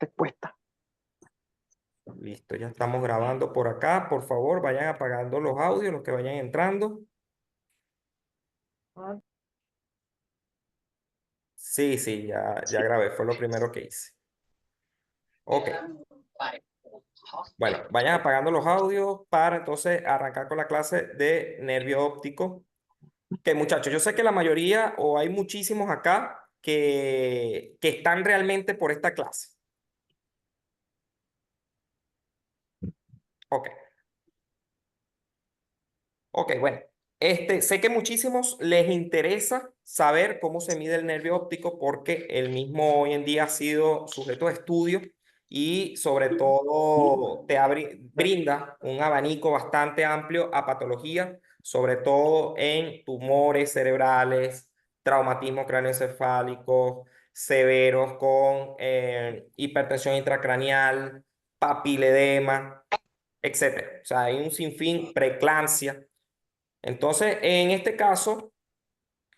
esté expuesta. Listo, ya estamos grabando por acá. Por favor, vayan apagando los audios, los que vayan entrando. Sí, sí, ya grabé, fue lo primero que hice. Ok, bueno, vayan apagando los audios para entonces arrancar con la clase de nervio óptico. Que muchachos, yo sé que la mayoría o hay muchísimos acá que están realmente por esta clase. Ok. Ok, bueno. Sé que muchísimos les interesa saber cómo se mide el nervio óptico porque el mismo hoy en día ha sido sujeto de estudio y sobre todo brinda un abanico bastante amplio a patología, sobre todo en tumores cerebrales, traumatismo craneoencefálico, severos con hipertensión intracraneal, papiledema, etcétera. O sea, hay un sinfín, preeclampsia. Entonces, en este caso,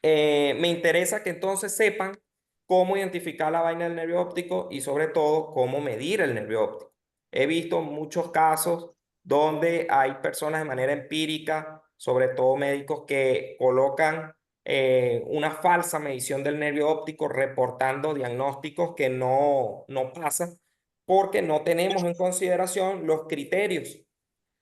me interesa que entonces sepan cómo identificar la vaina del nervio óptico y sobre todo cómo medir el nervio óptico. He visto muchos casos donde hay personas de manera empírica, sobre todo médicos, que colocan una falsa medición del nervio óptico reportando diagnósticos que no pasan porque no tenemos en consideración los criterios,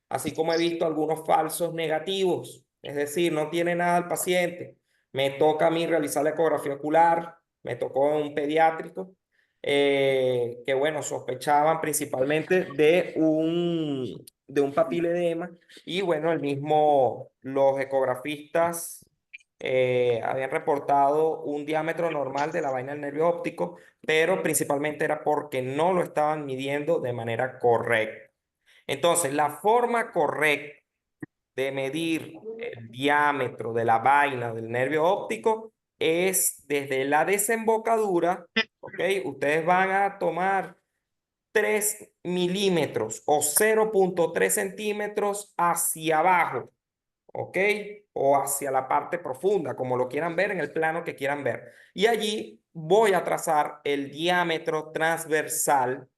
así como he visto algunos falsos negativos, es decir, no tiene nada el paciente. Me toca a mí realizar la ecografía ocular, me tocó en un pediátrico, que bueno, sospechaban principalmente de un papiledema y bueno, los ecografistas habían reportado un diámetro normal de la vaina del nervio óptico, pero principalmente era porque no lo estaban midiendo de manera correcta. Entonces, la forma correcta de medir el diámetro de la vaina del nervio óptico es desde la desembocadura, ¿ok? Ustedes van a tomar 3 milímetros o 0,3 centímetros hacia abajo, ¿ok? O hacia la parte profunda, como lo quieran ver, en el plano que quieran ver. Y allí voy a trazar el diámetro transversal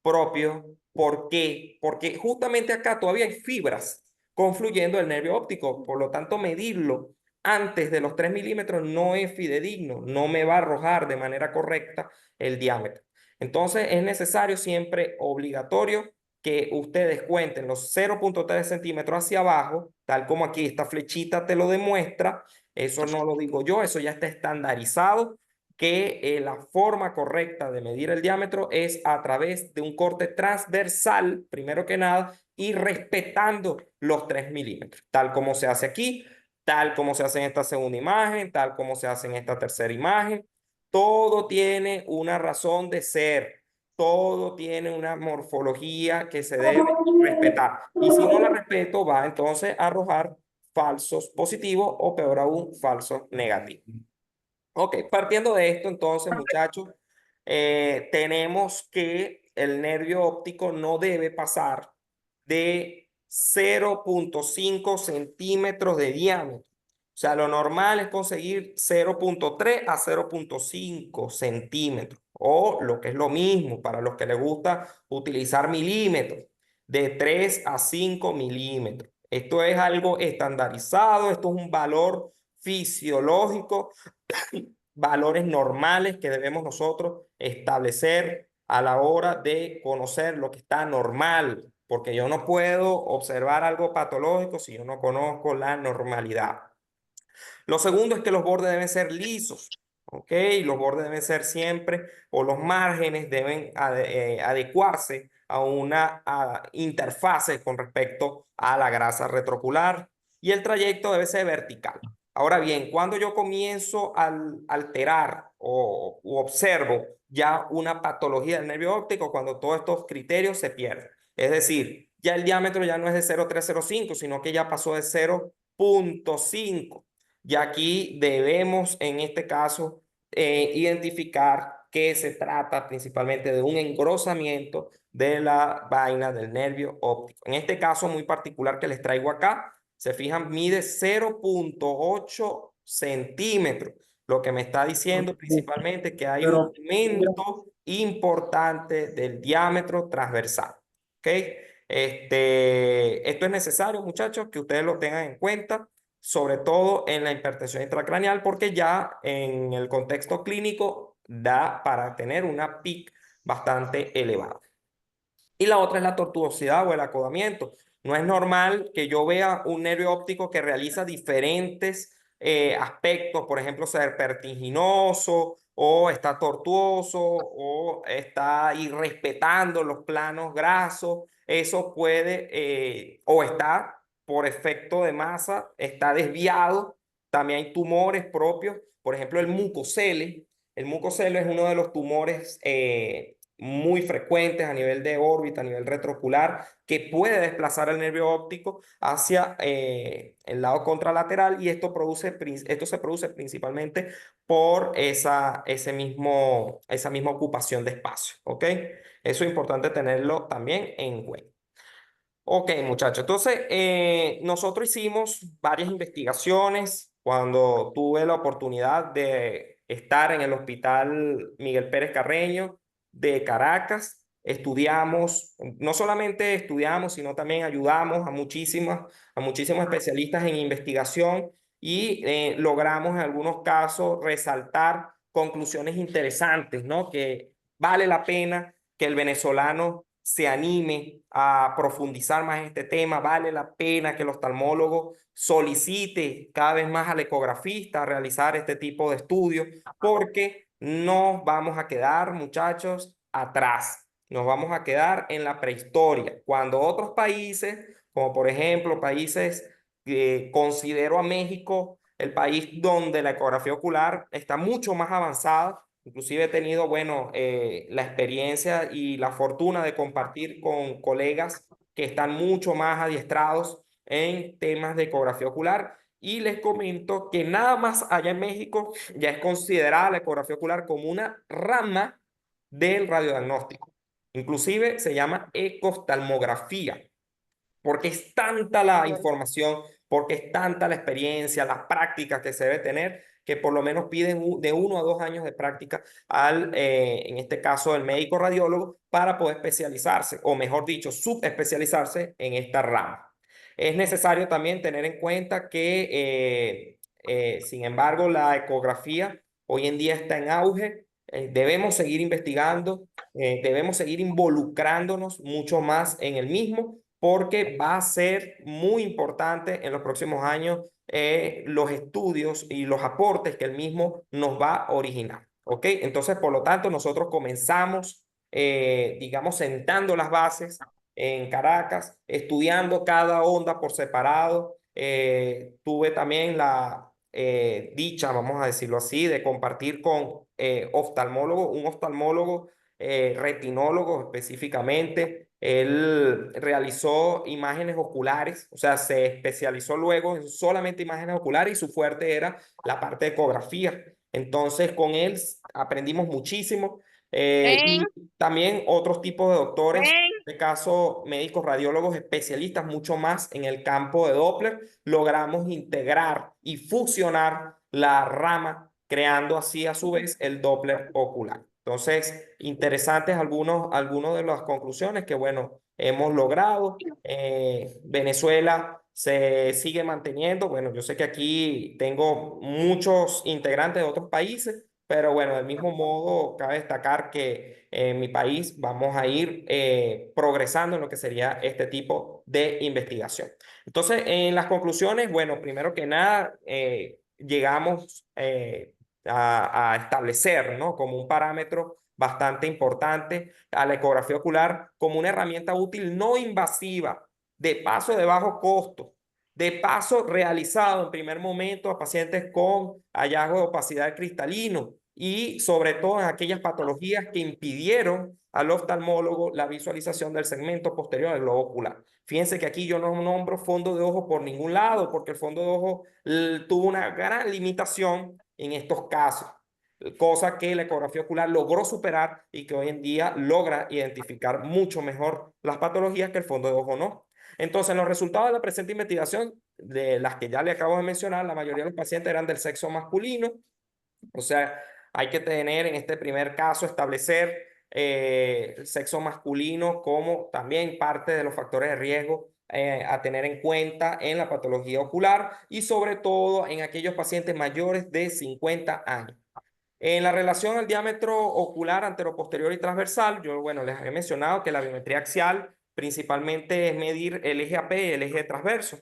propio. ¿Por qué? Porque justamente acá todavía hay fibras confluyendo el nervio óptico. Por lo tanto, medirlo antes de los 3 milímetros no es fidedigno, no me va a arrojar de manera correcta el diámetro. Entonces, es necesario siempre, obligatorio, que ustedes cuenten los 0,3 centímetros hacia abajo, tal como aquí esta flechita te lo demuestra. Eso no lo digo yo, eso ya está estandarizado, que la forma correcta de medir el diámetro es a través de un corte transversal, primero que nada, y respetando los 3 milímetros, tal como se hace aquí, tal como se hace en esta segunda imagen, tal como se hace en esta tercera imagen. Todo tiene una razón de ser, todo tiene una morfología que se debe respetar. Y si no la respeto, va entonces a arrojar falsos positivos o peor aún, falsos negativos. Ok, partiendo de esto, entonces, muchachos, tenemos que el nervio óptico no debe pasar de 0,5 centímetros de diámetro. O sea, lo normal es conseguir 0,3 a 0,5 centímetros. O lo que es lo mismo, para los que les gusta utilizar milímetros, de 3 a 5 milímetros. Esto es algo estandarizado, esto es un valor fisiológico, valores normales que debemos nosotros establecer a la hora de conocer lo que está normal, porque yo no puedo observar algo patológico si yo no conozco la normalidad. Lo segundo es que los bordes deben ser lisos, ¿ok? Los bordes deben ser siempre, o los márgenes deben adecuarse a una interfase con respecto a la grasa retrocular y el trayecto debe ser vertical. Ahora bien, cuando yo comienzo a alterar o observo ya una patología del nervio óptico, cuando todos estos criterios se pierden. Es decir, ya el diámetro ya no es de 0,305, sino que ya pasó de 0,5. Y aquí debemos, en este caso, identificar que se trata principalmente de un engrosamiento de la vaina del nervio óptico. En este caso muy particular que les traigo acá, se fijan, mide 0,8 centímetros, lo que me está diciendo principalmente que hay un Pero aumento importante del diámetro transversal. ¿Ok? Esto es necesario, muchachos, que ustedes lo tengan en cuenta, sobre todo en la hipertensión intracraneal, porque ya en el contexto clínico da para tener una PIC bastante elevada. Y la otra es la tortuosidad o el acodamiento. No es normal que yo vea un nervio óptico que realiza diferentes aspectos, por ejemplo, ser vertiginoso o está tortuoso o está irrespetando los planos grasos. Eso puede, o está por efecto de masa, está desviado. También hay tumores propios, por ejemplo, el mucocele. El mucocele es uno de los tumores muy frecuentes a nivel de órbita, a nivel retroocular, que puede desplazar el nervio óptico hacia el lado contralateral y esto se produce principalmente por esa misma ocupación de espacio, ¿ok? Eso es importante tenerlo también en cuenta. Ok, muchachos. Entonces, nosotros hicimos varias investigaciones cuando tuve la oportunidad de estar en el Hospital Miguel Pérez Carreño de Caracas. Estudiamos, no solamente estudiamos, sino también ayudamos a muchísimos especialistas en investigación y logramos en algunos casos resaltar conclusiones interesantes, ¿no? Que vale la pena que el venezolano se anime a profundizar más en este tema. Vale la pena que el oftalmólogo solicite cada vez más al ecografista a realizar este tipo de estudios, porque no vamos a quedar, muchachos, atrás. Nos vamos a quedar en la prehistoria. Cuando otros países, como por ejemplo países que considero a México, el país donde la ecografía ocular está mucho más avanzada. Inclusive he tenido, bueno, la experiencia y la fortuna de compartir con colegas que están mucho más adiestrados en temas de ecografía ocular. Y les comento que nada más allá en México ya es considerada la ecografía ocular como una rama del radiodiagnóstico. Inclusive se llama ecoftalmografía porque es tanta la información, porque es tanta la experiencia, las prácticas que se debe tener, que por lo menos piden de 1 a 2 años de práctica en este caso, el médico radiólogo, para poder especializarse, o mejor dicho, subespecializarse en esta rama. Es necesario también tener en cuenta que, sin embargo, la ecografía hoy en día está en auge. Debemos seguir investigando, debemos seguir involucrándonos mucho más en el mismo porque va a ser muy importante en los próximos años los estudios y los aportes que el mismo nos va a originar. ¿Ok? Entonces, por lo tanto, nosotros comenzamos, digamos, sentando las bases en Caracas, estudiando cada onda por separado. Tuve también la dicha, vamos a decirlo así, de compartir con un oftalmólogo retinólogo específicamente. Él realizó imágenes oculares, o sea, se especializó luego en solamente imágenes oculares y su fuerte era la parte de ecografía. Entonces, con él aprendimos muchísimo y también otros tipos de doctores, en este caso médicos radiólogos especialistas mucho más en el campo de Doppler, logramos integrar y fusionar la rama, creando así a su vez el Doppler ocular. Entonces, interesantes algunos de las conclusiones que, bueno, hemos logrado. Venezuela se sigue manteniendo. Bueno, yo sé que aquí tengo muchos integrantes de otros países, pero bueno, del mismo modo, cabe destacar que en mi país vamos a ir progresando en lo que sería este tipo de investigación. Entonces, en las conclusiones, bueno, primero que nada, llegamos a establecer, ¿no? Como un parámetro bastante importante a la ecografía ocular como una herramienta útil no invasiva, de paso de bajo costo, de paso realizado en primer momento a pacientes con hallazgo de opacidad cristalino y sobre todo en aquellas patologías que impidieron al oftalmólogo la visualización del segmento posterior del globo ocular. Fíjense que aquí yo no nombro fondo de ojo por ningún lado, porque el fondo de ojo tuvo una gran limitación en estos casos, cosa que la ecografía ocular logró superar y que hoy en día logra identificar mucho mejor las patologías que el fondo de ojo no. Entonces, los resultados de la presente investigación, de las que ya le acabo de mencionar, la mayoría de los pacientes eran del sexo masculino, o sea, hay que tener en este primer caso, establecer el sexo masculino como también parte de los factores de riesgo a tener en cuenta en la patología ocular y sobre todo en aquellos pacientes mayores de 50 años. En la relación al diámetro ocular anteroposterior y transversal, yo, bueno, les he mencionado que la biometría axial principalmente es medir el eje AP y el eje transverso.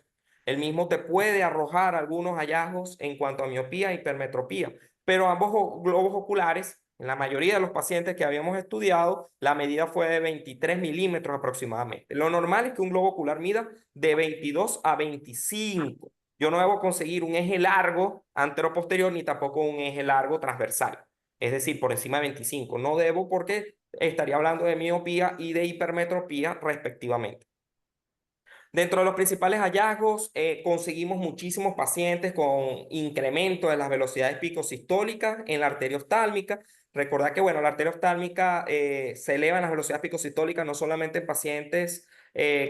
El mismo te puede arrojar algunos hallazgos en cuanto a miopía e hipermetropía, pero ambos globos oculares, en la mayoría de los pacientes que habíamos estudiado, la medida fue de 23 milímetros aproximadamente. Lo normal es que un globo ocular mida de 22 a 25. Yo no debo conseguir un eje largo antero-posterior ni tampoco un eje largo transversal. Es decir, por encima de 25. No debo porque estaría hablando de miopía y de hipermetropía respectivamente. Dentro de los principales hallazgos, conseguimos muchísimos pacientes con incremento de las velocidades picosistólicas en la arteria oftálmica. Recordad que, bueno, la arteria oftálmica se eleva en las velocidades picosistólicas no solamente en pacientes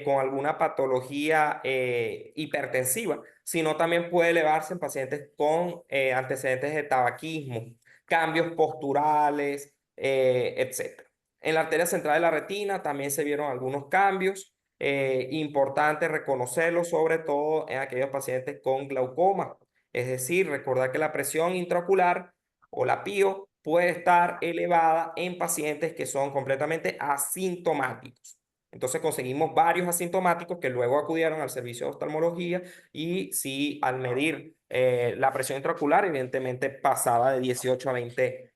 con alguna patología hipertensiva, sino también puede elevarse en pacientes con antecedentes de tabaquismo, cambios posturales, etc. En la arteria central de la retina también se vieron algunos cambios. Importante reconocerlo, sobre todo en aquellos pacientes con glaucoma. Es decir, recordar que la presión intraocular o la PIO puede estar elevada en pacientes que son completamente asintomáticos. Entonces conseguimos varios asintomáticos que luego acudieron al servicio de oftalmología y sí, al medir la presión intraocular, evidentemente pasaba de 18 a 20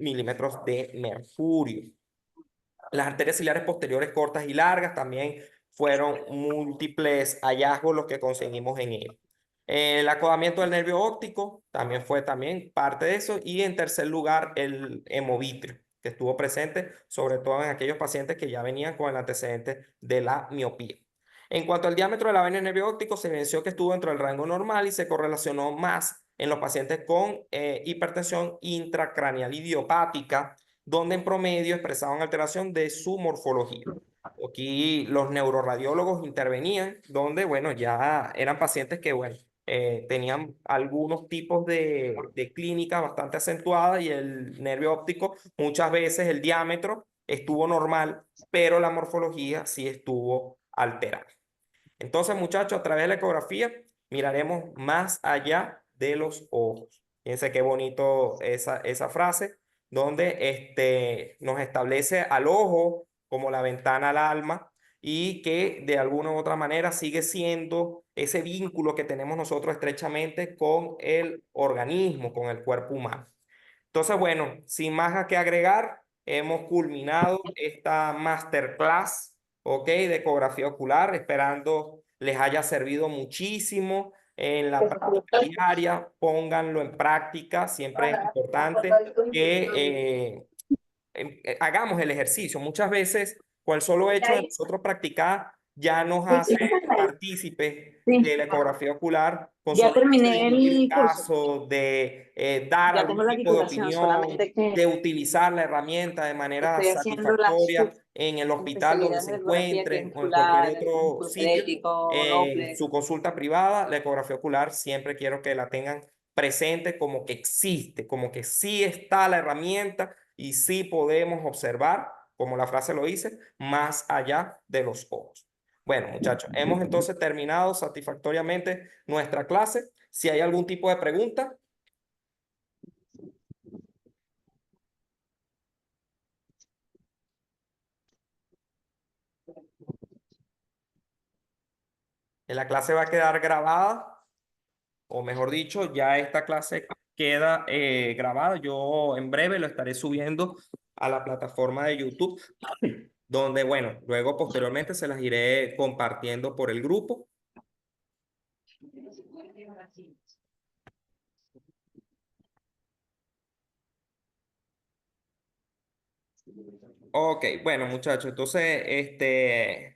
milímetros de mercurio. Las arterias ciliares posteriores cortas y largas también fueron múltiples hallazgos los que conseguimos en él. El acodamiento del nervio óptico también fue parte de eso. Y en tercer lugar, el hemovitrio, que estuvo presente sobre todo en aquellos pacientes que ya venían con el antecedente de la miopía. En cuanto al diámetro de la vena del nervio óptico, se evidenció que estuvo dentro del rango normal y se correlacionó más en los pacientes con hipertensión intracraneal idiopática, donde en promedio expresaban alteración de su morfología. Aquí los neuroradiólogos intervenían, donde, bueno, ya eran pacientes que, bueno, tenían algunos tipos de clínica bastante acentuada y el nervio óptico, muchas veces el diámetro estuvo normal, pero la morfología sí estuvo alterada. Entonces, muchachos, a través de la ecografía miraremos más allá de los ojos. Fíjense qué bonito esa frase, donde nos establece al ojo como la ventana al alma y que de alguna u otra manera sigue siendo ese vínculo que tenemos nosotros estrechamente con el organismo, con el cuerpo humano. Entonces, bueno, sin más que agregar, hemos culminado esta masterclass, ¿ok? De ecografía ocular, esperando les haya servido muchísimo en la práctica diaria, pónganlo en práctica, siempre es importante que hagamos el ejercicio. Muchas veces, con el solo hecho de nosotros practicar, ya nos hace partícipes de la ecografía ocular, con Ya solo hecho de terminé discutir el curso. casos, de dar Ya algún tengo la tipo de titulación, opinión, solamente que de utilizar la herramienta de manera estoy haciendo las satisfactoria en el hospital donde subespecialidades se de ecografía, que es encuentren o en cualquier muscular, otro sitio. musculoesquelético, En Doppler. su consulta privada, la ecografía ocular siempre quiero que la tengan presente como que existe, como que sí está la herramienta y sí podemos observar, como la frase lo dice, más allá de los ojos. Bueno, muchachos, hemos entonces terminado satisfactoriamente nuestra clase. Si hay algún tipo de pregunta. La clase va a quedar grabada, o mejor dicho, ya esta clase queda grabada. Yo en breve lo estaré subiendo a la plataforma de YouTube, donde, bueno, luego posteriormente se las iré compartiendo por el grupo. Ok, bueno, muchachos, entonces,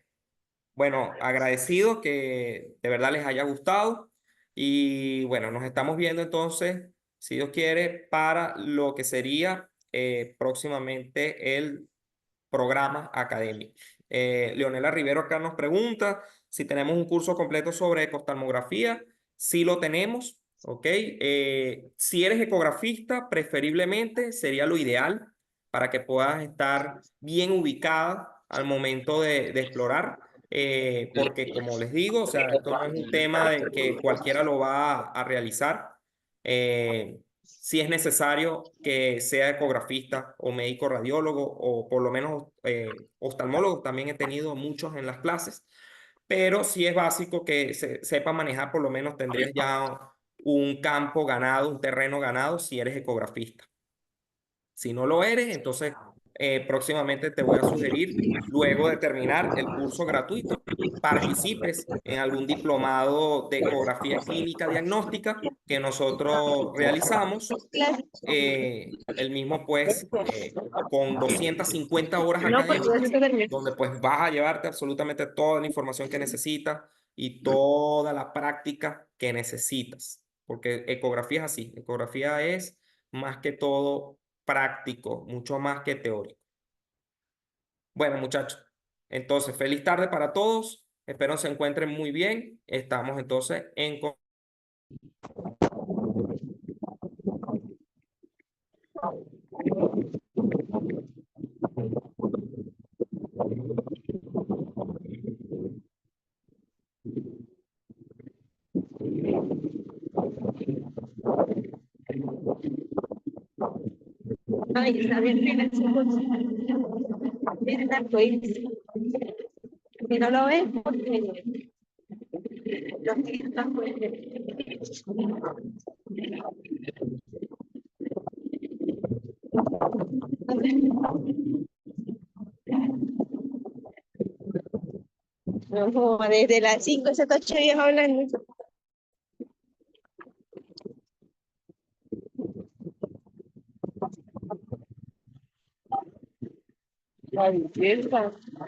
bueno, agradecido que de verdad les haya gustado y bueno, nos estamos viendo entonces, si Dios quiere, para lo que sería próximamente el programa académico. Leonela Rivero acá nos pregunta si tenemos un curso completo sobre oftalmografía. Sí lo tenemos, ¿ok? Si eres ecografista, preferiblemente sería lo ideal. para que puedas estar bien ubicada al momento de explorar. Porque como les digo, o sea, esto no es un tema de que cualquiera lo va a realizar. Si es necesario que sea ecografista o médico radiólogo o por lo menos oftalmólogo, también he tenido muchos en las clases, pero sí es básico que sepa manejar, por lo menos tendrías ya un campo ganado, un terreno ganado si eres ecografista. Si no lo eres, entonces próximamente te voy a sugerir, luego de terminar el curso gratuito, participes en algún diplomado de ecografía clínica diagnóstica que nosotros realizamos. El mismo pues con 250 horas No, porque ya se académicas, terminó. donde pues vas a llevarte absolutamente toda la información que necesitas y toda la práctica que necesitas. Porque ecografía es así, ecografía es más que todo práctico, mucho más que teórico. Bueno, muchachos, entonces feliz tarde para todos. Espero se encuentren muy bien. Estamos entonces en... Ay, está bien, mira, chicos. Miren el arcoíris. Si no lo ves, porque los que están pues, no, desde las 5 ese coche viejo hablando. Ay,